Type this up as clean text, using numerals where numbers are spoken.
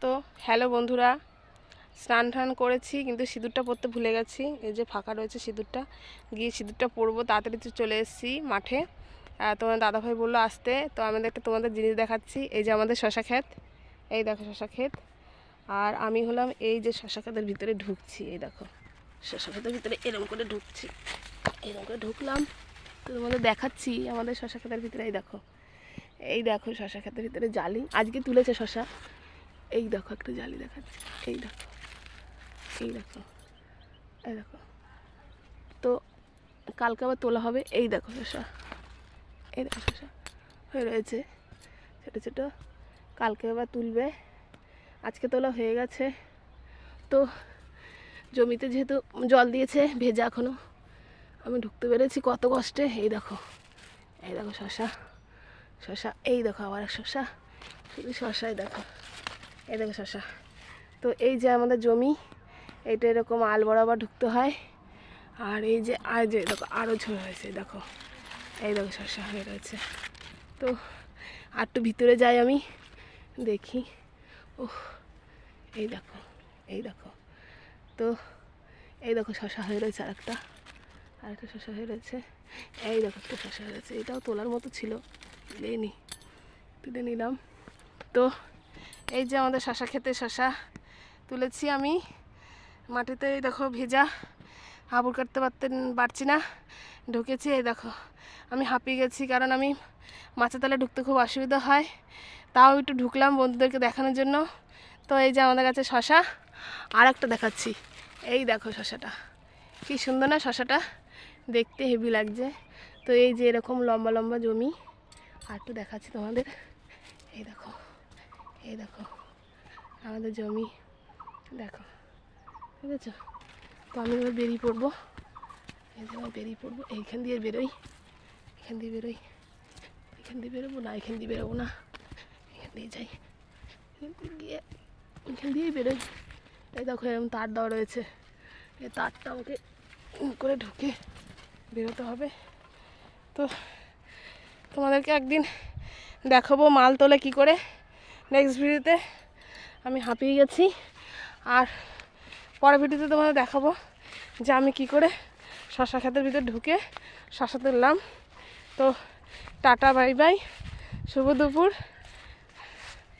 তো হ্যালো বন্ধুরা, স্নান টান করেছি কিন্তু সিঁদুরটা পরতে ভুলে গেছি। এই যে ফাঁকা রয়েছে সিঁদুরটা, গিয়ে সিঁদুরটা পরবো। তাড়াতাড়ি চলে এসেছি মাঠে। তোমার দাদাভাই বললো আসতে, তো আমাদের একটা তোমাদের জিনিস দেখাচ্ছি। এই যে আমাদের শশা ক্ষেত, এই দেখো শশা ক্ষেত। আর আমি হলাম এই যে শশা ক্ষেতের ভিতরে ঢুকছি। এই দেখো শশা ক্ষেতের ভিতরে এরকম করে ঢুকছি, এরকম করে ঢুকলাম। তো তোমাদের দেখাচ্ছি আমাদের শশা ক্ষেতের ভিতরে। এই দেখো শশা ক্ষেতের ভিতরে জালি আজকে তুলেছে শশা। এই দেখো একটা জালি দেখাচ্ছি, এই দেখো, এই দেখো, এই দেখো। তো কালকে আবার তোলা হবে। এই দেখো শশা, এই দেখো শশা হয়ে রয়েছে ছোটো ছোটো, কালকে আবার তুলবে। আজকে তোলা হয়ে গেছে। তো জমিতে যেহেতু জল দিয়েছে, ভেজা এখনও, আমি ঢুকতে পেরেছি কত কষ্টে। এই দেখো, এই দেখো শশা, শশা, এই দেখো আবার শশা, শুধু শশাই দেখো, এই দেখো শশা। তো এই যে আমাদের জমি, এইটা এরকম আল বরাবর ঢুকতে হয়। আর এই যে দেখো আরও ঝোল হয়েছে, দেখো এই দেখো শশা হয়ে রয়েছে। তো আর একটু ভিতরে যাই আমি, দেখি। ও এই দেখো, এই দেখো। তো এই দেখো শশা হয়ে রয়েছে, আরেকটা শশা হয়ে রয়েছে। এই দেখো একটা শশা হয়ে রয়েছে, এটাও তোলার মতো ছিল, তুলে নিলাম। তো এই যে আমাদের শশা খেতে শশা তুলেছি আমি মাটিতে। এই দেখো ভেজা, হাবুড় কাটতে পারছি না, ঢুকেছি। এই দেখো আমি হাঁপিয়ে গেছি, কারণ আমি মাছের তলায় ঢুকতে খুব অসুবিধা হয়, তাও একটু ঢুকলাম বন্ধুদেরকে দেখানোর জন্য। তো এই যে আমাদের কাছে শশা, আর একটা দেখাচ্ছি। এই দেখো শশাটা কি সুন্দর না, শশাটা দেখতে হেভি লাগছে। তো এই যে এরকম লম্বা লম্বা জমি, আর একটু দেখাচ্ছি তোমাদের। এই দেখো, এই দেখো আমাদের জমি, দেখো বুঝেছো। তো আমি এবার বেরিয়ে পড়বো, এই যে আমি বেরিয়ে পড়বো। এইখান দিয়ে বেরোই, এখান দিয়ে বেরোই, এখান দিয়ে বেরোবো না, এখান দিয়ে বেরোবো না, এখান দিয়ে যাই, এখান দিয়ে গিয়ে এখান দিয়েই বেরোই। এই দেখো এরকম তার দেওয়া রয়েছে, এই তারটা আমাকে করে ঢুকে বেরোতে হবে। তো তোমাদেরকে একদিন দেখাবো মাল তোলে কী করে, নেক্সট ভিডিওতে। আমি হাঁপিয়ে গেছি, আর পরের ভিডিওতে তোমাদের দেখাবো যে আমি কী করে শশা ক্ষেতের ভিতরে ঢুকে শশা তুললাম। তো টাটা, বাই বাই, শুভ দুপুর।